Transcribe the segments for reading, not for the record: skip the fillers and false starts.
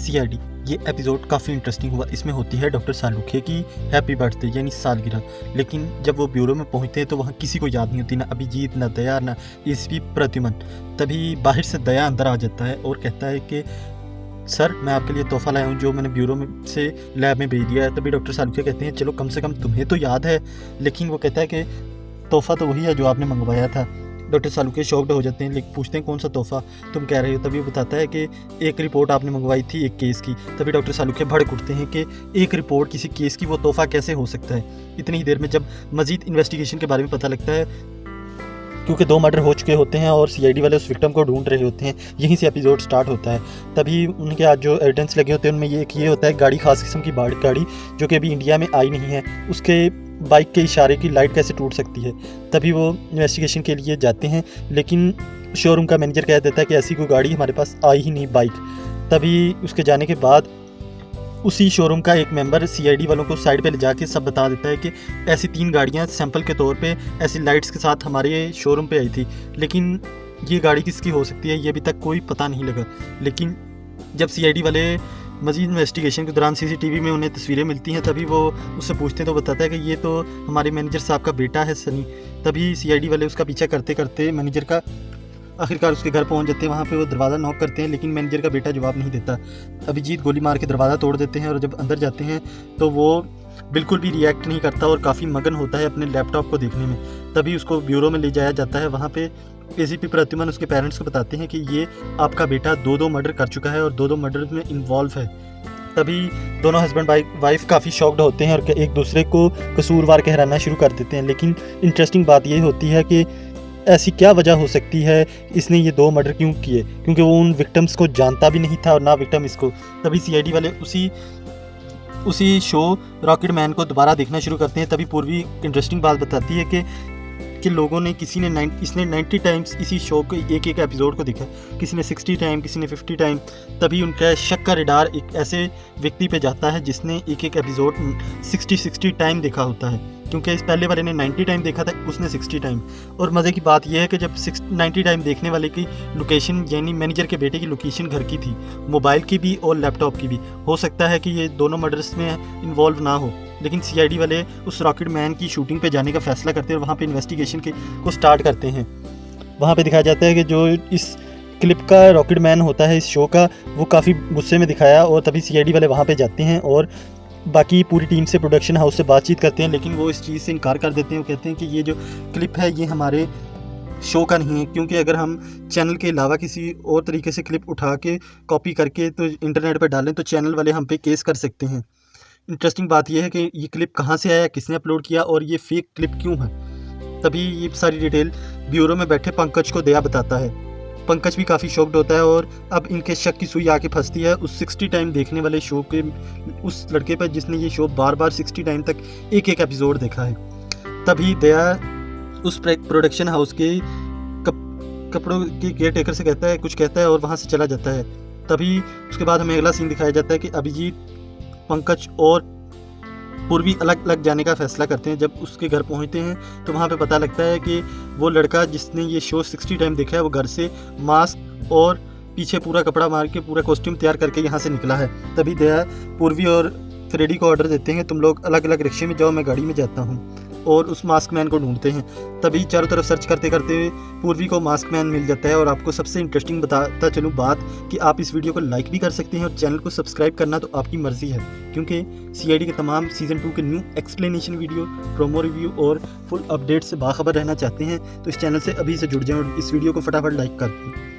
CID. ये episode काफ़ी interesting हुआ। इसमें होती है डॉक्टर सालुखे की हैप्पी बर्थडे यानी सालगिरह। लेकिन जब वो ब्यूरो में पहुंचते हैं तो वहाँ किसी को याद नहीं होती, ना अभिजीत, ना दया, ना एसपी प्रद्युमन। तभी बाहर से दया अंदर आ जाता है और कहता है कि सर, मैं आपके लिए तोहफा लाया हूँ जो मैंने ब्यूरो में से लैब में भेज दिया है। तभी डॉक्टर सालुखे कहते हैं चलो कम से कम तुम्हें तो याद है। लेकिन वो कहता है कि तोहफा तो वही है जो आपने मंगवाया था। डॉक्टर सालुखे शॉक्ड हो जाते हैं, लेकिन पूछते हैं कौन सा तोहफा तुम कह रहे हो। तभी वो बताता है कि एक रिपोर्ट आपने मंगवाई थी एक केस की। तभी डॉक्टर सालुखे भड़क उठते हैं कि एक रिपोर्ट किसी केस की, वो तोहफा कैसे हो सकता है। इतनी ही देर में जब मजीद इन्वेस्टिगेशन के बारे में पता लगता है, क्योंकि 2 मर्डर हो चुके होते हैं और सीआईडी वाले उस विक्टिम को ढूंढ रहे होते हैं, यहीं से एपिसोड स्टार्ट होता है। तभी उनके आज जो एविडेंस लगे होते हैं उनमें ये होता है गाड़ी, खास किस्म की गाड़ी जो कि अभी इंडिया में आई नहीं है, उसके बाइक के इशारे की लाइट कैसे टूट सकती है। तभी वो इन्वेस्टिगेशन के लिए जाते हैं, लेकिन शोरूम का मैनेजर कह देता है कि ऐसी कोई गाड़ी हमारे पास आई ही नहीं, बाइक। तभी उसके जाने के बाद उसी शोरूम का एक मेंबर सीआईडी वालों को साइड पे ले जाके सब बता देता है कि ऐसी 3 गाड़ियां सैंपल के तौर पे ऐसी लाइट्स के साथ हमारे शोरूम पे आई थी, लेकिन ये गाड़ी किसकी हो सकती है ये अभी तक कोई पता नहीं लगा। लेकिन जब सीआईडी वाले मजीद इन्वेस्टिगेशन के दौरान सीसीटीवी में उन्हें तस्वीरें मिलती हैं, तभी वो उससे पूछते हैं तो बताता है कि ये तो हमारे मैनेजर साहब का बेटा है सनी। तभी सीआईडी वाले उसका पीछा करते करते मैनेजर का आखिरकार उसके घर पहुंच जाते हैं। वहाँ पे वो दरवाज़ा नॉक करते हैं, लेकिन मैनेजर का बेटा जवाब नहीं देता। अभिजीत गोली मार के दरवाज़ा तोड़ देते हैं और जब अंदर जाते हैं तो वो बिल्कुल भी रिएक्ट नहीं करता और काफ़ी मगन होता है अपने लैपटॉप को देखने में। तभी उसको ब्यूरो में ले जाया जाता है। वहाँ पे एसीपी प्रद्युमन उसके पेरेंट्स को बताते हैं कि ये आपका बेटा 2 मर्डर कर चुका है और 2 मर्डर में इन्वॉल्व है। तभी दोनों हस्बैंड वाइफ काफ़ी शॉक्ड होते हैं और एक दूसरे को कसूरवार कहराना शुरू कर देते हैं। लेकिन इंटरेस्टिंग बात ये होती है कि ऐसी क्या वजह हो सकती है, इसने ये 2 मर्डर क्यों किए, क्योंकि वो उन विक्टिम्स को जानता भी नहीं था और ना विक्टिम इसको। तभी सीआईडी वाले उसी शो रॉकेट मैन को दोबारा देखना शुरू करते हैं। तभी पूर्वी इंटरेस्टिंग बात बताती है कि लोगों ने इसने 90 टाइम्स इसी शो के एक एपिसोड को देखा, किसी ने 60 टाइम, किसी ने 50 टाइम। तभी उनका शक का रडार एक ऐसे व्यक्ति पे जाता है जिसने एक एपिसोड 60 टाइम देखा होता है, क्योंकि इस पहले वाले ने 90 टाइम देखा था, उसने 60 टाइम। और मज़े की बात यह है कि जब 90 टाइम देखने वाले की लोकेशन यानी मैनेजर के बेटे की लोकेशन घर की थी, मोबाइल की भी और लैपटॉप की भी। हो सकता है कि ये दोनों मर्डर्स में इन्वॉल्व ना हो, लेकिन सीआईडी वाले उस रॉकेट मैन की शूटिंग पे जाने का फैसला करते हैं और वहाँ पे इन्वेस्टिगेशन को स्टार्ट करते हैं। वहाँ पे दिखाया जाता है कि जो इस क्लिप का रॉकेट मैन होता है इस शो का, वो काफ़ी गुस्से में दिखाया। और तभी सीआईडी वाले वहाँ पे जाते हैं और बाकी पूरी टीम से, प्रोडक्शन हाउस से बातचीत करते हैं, लेकिन वो इस चीज़ से इनकार कर देते हैं। वो कहते हैं कि ये जो क्लिप है ये हमारे शो का नहीं है, क्योंकि अगर हम चैनल के अलावा किसी और तरीके से क्लिप उठा के कॉपी करके तो इंटरनेट पर डालें तो चैनल वाले हम पे केस कर सकते हैं। इंटरेस्टिंग बात यह है कि ये क्लिप कहाँ से आया, किसने अपलोड किया और ये फेक क्लिप क्यों है। तभी ये सारी डिटेल ब्यूरो में बैठे पंकज को दया बताता है। पंकज भी काफ़ी शॉक्ड होता है और अब इनके शक की सुई आके फंसती है उस 60 टाइम देखने वाले शो के उस लड़के पर जिसने ये शो बार बार 60 टाइम तक एक एपिसोड देखा है। तभी दया उस प्रोडक्शन हाउस के कपड़ों के केयर टेकर से कहता है और वहाँ से चला जाता है। तभी उसके बाद हमें अगला सीन दिखाया जाता है कि अभिजीत, पंकज और पूर्वी अलग अलग जाने का फैसला करते हैं। जब उसके घर पहुंचते हैं तो वहाँ पे पता लगता है कि वो लड़का जिसने ये शो 60 टाइम देखा है वो घर से मास्क और पीछे पूरा कपड़ा मार के पूरा कॉस्ट्यूम तैयार करके यहाँ से निकला है। तभी दया पूर्वी और फ्रेडी को ऑर्डर देते हैं तुम लोग अलग अलग रिक्शे में जाओ, मैं गाड़ी में जाता हूँ, और उस मास्क मैन को ढूंढते हैं। तभी चारों तरफ सर्च करते करते पूर्वी को मास्क मैन मिल जाता है। और आपको सबसे इंटरेस्टिंग बताता चलूँ बात कि आप इस वीडियो को लाइक भी कर सकते हैं और चैनल को सब्सक्राइब करना तो आपकी मर्जी है, क्योंकि सीआईडी के तमाम सीज़न 2 के new explanation video, promo review और फुल अपडेट से बाखबर रहना चाहते हैं तो इस चैनल से अभी से जुड़ जाएं और इस वीडियो को फटाफट लाइक कर दें।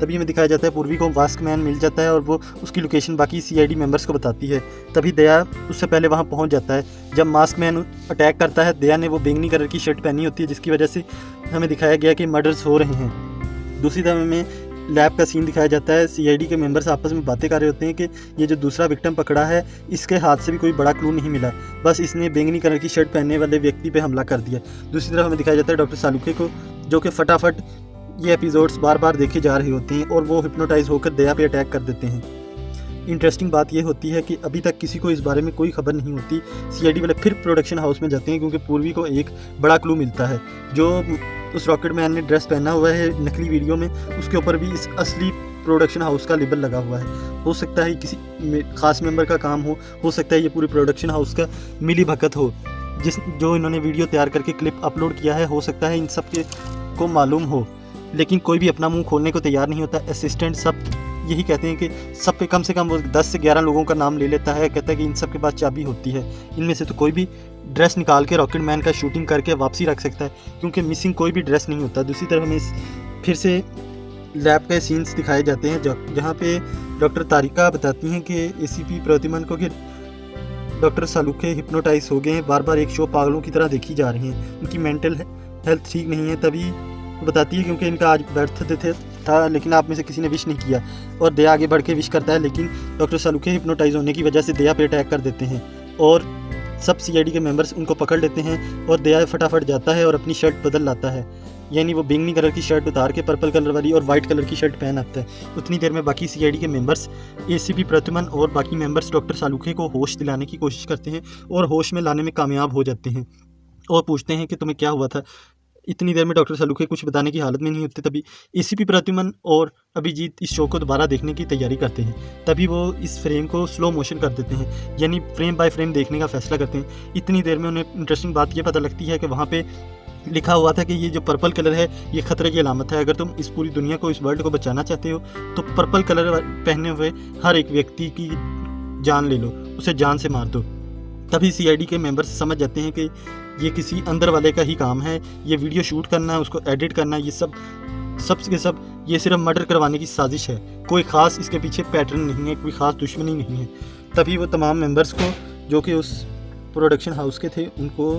तभी हमें दिखाया जाता है पूर्वी को मास्क मैन मिल जाता है और वो उसकी लोकेशन बाकी सीआईडी मेंबर्स को बताती है। तभी दया उससे पहले वहाँ पहुँच जाता है। जब मास्क मैन अटैक करता है, दया ने वो बैंगनी कलर की शर्ट पहनी होती है, जिसकी वजह से हमें दिखाया गया कि मर्डर्स हो रहे हैं। दूसरी तरफ हमें लैब का सीन दिखाया जाता है। सीआईडी के मेंबर्स आपस में बातें कर रहे होते हैं कि ये जो दूसरा विक्टिम पकड़ा है इसके हाथ से भी कोई बड़ा क्लू नहीं मिला, बस इसने बैंगनी कलर की शर्ट पहनने वाले व्यक्ति पे हमला कर दिया। दूसरी तरफ हमें दिखाया जाता है डॉक्टर सालुखे को, जो कि फटाफट ये एपिसोड्स बार बार देखे जा रहे होते हैं और वो हिप्नोटाइज होकर दया पे अटैक कर देते हैं। इंटरेस्टिंग बात ये होती है कि अभी तक किसी को इस बारे में कोई खबर नहीं होती। सीआईडी वाले फिर प्रोडक्शन हाउस में जाते हैं क्योंकि पूर्वी को एक बड़ा क्लू मिलता है। जो उस रॉकेट मैन ने ड्रेस पहना हुआ है नकली वीडियो में, उसके ऊपर भी इस असली प्रोडक्शन हाउस का लेबल लगा हुआ है। हो सकता है किसी खास मेंबर का काम हो सकता है ये पूरे प्रोडक्शन हाउस का मिली भगत हो, जो इन्होंने वीडियो तैयार करके क्लिप अपलोड किया है। हो सकता है इन सब के को मालूम हो, लेकिन कोई भी अपना मुंह खोलने को तैयार नहीं होता। असिस्टेंट सब यही कहते हैं कि सब पे कम से कम वो 10 से 11 लोगों का नाम ले लेता है, कहता है कि इन सब के पास चाबी होती है, इनमें से तो कोई भी ड्रेस निकाल के रॉकेट मैन का शूटिंग करके वापसी रख सकता है, क्योंकि मिसिंग कोई भी ड्रेस नहीं होता। दूसरी तरफ हमें फिर से लैब के सीन्स दिखाए जाते हैं जहाँ पे डॉक्टर तारिका बताती हैं कि एसीपी प्रद्युमन को कि डॉक्टर सालुखे हिप्नोटाइज हो गए हैं, बार बार एक शो पागलों की तरह देखी जा रही हैं, उनकी मेंटल हेल्थ ठीक नहीं है। तभी बताती है क्योंकि इनका आज बर्थडे था, लेकिन आप में से किसी ने विश नहीं किया, और दया आगे बढ़ के विश करता है, लेकिन डॉक्टर सालुखे हिप्नोटाइज होने की वजह से दया पे अटैक कर देते हैं और सब सीआईडी के मेंबर्स उनको पकड़ लेते हैं और दया फटाफट जाता है और अपनी शर्ट बदल लाता है, यानी वो बैंगनी कलर की शर्ट उतार के पर्पल कलर वाली और वाइट कलर की शर्ट पहन आता है। उतनी देर में बाकी सीआईडी के मेंबर्स एसीपी प्रद्युमन और बाकी मेंबर्स डॉक्टर सालुखे को होश दिलाने की कोशिश करते हैं और होश में लाने में कामयाब हो जाते हैं और पूछते हैं कि तुम्हें क्या हुआ था। इतनी देर में डॉक्टर सालुखे कुछ बताने की हालत में नहीं होते, तभी एसीपी प्रद्युमन और अभिजीत इस शो को दोबारा देखने की तैयारी करते हैं। तभी वो इस फ्रेम को स्लो मोशन कर देते हैं, यानी फ्रेम बाय फ्रेम देखने का फैसला करते हैं। इतनी देर में उन्हें इंटरेस्टिंग बात ये पता लगती है कि वहाँ पे लिखा हुआ था कि ये जो पर्पल कलर है ये खतरे की अलामत है, अगर तुम इस पूरी दुनिया को, इस वर्ल्ड को बचाना चाहते हो तो पर्पल कलर पहने हुए हर एक व्यक्ति की जान ले लो, उसे जान से मार दो। तभी सीआईडी के मेंबर्स समझ जाते हैं कि ये किसी अंदर वाले का ही काम है, ये वीडियो शूट करना, उसको एडिट करना, ये सब के सब ये सिर्फ मर्डर करवाने की साजिश है, कोई ख़ास इसके पीछे पैटर्न नहीं है, कोई ख़ास दुश्मनी नहीं है। तभी वो तमाम मेंबर्स को जो कि उस प्रोडक्शन हाउस के थे उनको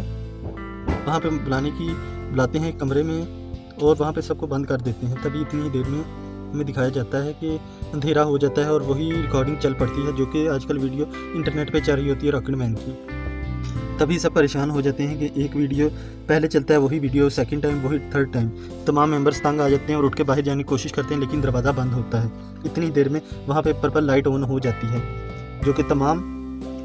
वहाँ पे बुलाते हैं कमरे में और वहाँ पे सबको बंद कर देते हैं। तभी इतनी देर में हमें दिखाया जाता है कि अंधेरा हो जाता है और वही रिकॉर्डिंग चल पड़ती है जो कि आजकल वीडियो इंटरनेट पे चल रही होती है रॉकेट मैन की। तभी सब परेशान हो जाते हैं कि एक वीडियो पहले चलता है वही वीडियो सेकंड टाइम, वही थर्ड टाइम। तमाम मेंबर्स तंग आ जाते हैं और उठ के बाहर जाने की कोशिश करते हैं, लेकिन दरवाज़ा बंद होता है। इतनी देर में वहाँ पे पर्पल लाइट ऑन हो जाती है जो कि तमाम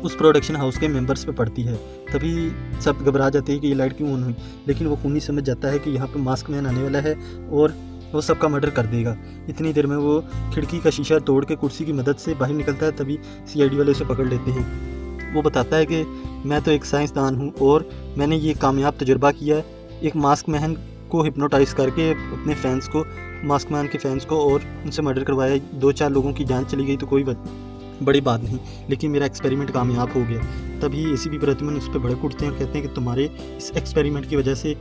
उस प्रोडक्शन हाउस के मेंबर्स पे पड़ती है। तभी सब घबरा जाते हैं कि ये लाइट क्यों ऑन हुई, लेकिन वो खूनी समझ जाता है कि यहाँ पे मास्क मैन आने वाला है और वो सबका मर्डर कर देगा। इतनी देर में वो खिड़की का शीशा तोड़ के कुर्सी की मदद से बाहर निकलता है। तभी सीआईडी वाले उसे पकड़ लेते हैं। वो बताता है कि मैं तो एक साइंसदान हूँ और मैंने ये कामयाब तजुर्बा किया है, एक मास्क मैन को हिप्नोटाइज करके अपने फैंस को, मास्क मैन के फैंस को, और उनसे मर्डर करवाया। 2-4 लोगों की जान चली गई तो कोई बड़ी बात नहीं, लेकिन मेरा एक्सपेरिमेंट कामयाब हो गया। तभी एसीपी प्रद्युमन उस पर भड़क उठते हैं और कहते हैं कि तुम्हारे इस एक्सपेरिमेंट की वजह से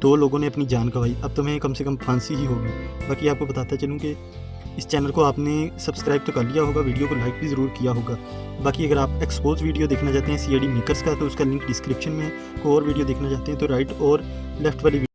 2 लोगों ने अपनी जान गंवाई, अब तुम्हें कम से कम फांसी ही होगी। बाकी आपको बताता चलूँ कि इस चैनल को आपने सब्सक्राइब तो कर लिया होगा, वीडियो को लाइक भी ज़रूर किया होगा। बाकी अगर आप एक्सपोज वीडियो देखना चाहते हैं सीआईडी मेकर्स का तो उसका लिंक डिस्क्रिप्शन में है। कोई और वीडियो देखना चाहते हैं तो राइट और लेफ्ट वाली